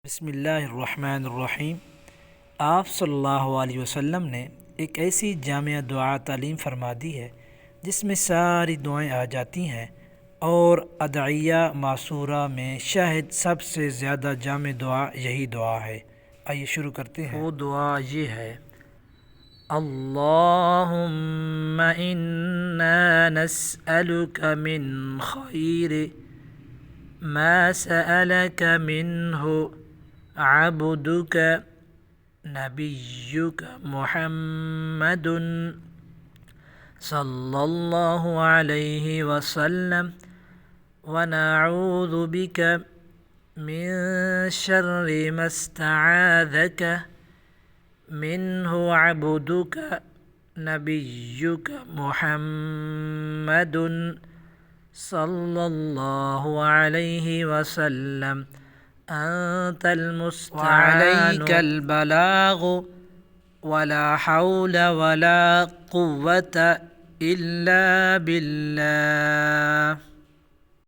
बिस्मिल्लाहिर्रहमानिर्रहीम। आप सल्लल्लाहु अलैहि वसल्लम ने एक ऐसी जामिया दुआ तालीम फरमा दी है जिसमें सारी दुआएं आ जाती हैं और अदइया मासूरा में शायद सबसे ज़्यादा जामे दुआ यही दुआ है। आइए शुरू करते हैं। वो दुआ ये है, अल्लाहुम्मा इन्ना नस्अलुका मिन खैरि मा सअलका मिन्हु अब्दुक नबियुक मुहम्मदुन सल्लल्लाहु अलैहि वसल्लम व नऊज़ु बिक मिन शर्रि मस्तआज़क मिन्हु अब्दुक नबियुक मुहम्मदुन सल्लल्लाहु अलैहि वसल्लम अंतल मुस्तआन वअलैकल बलाग वला हौल वला कुव्वत इल्ला बिल्लाह।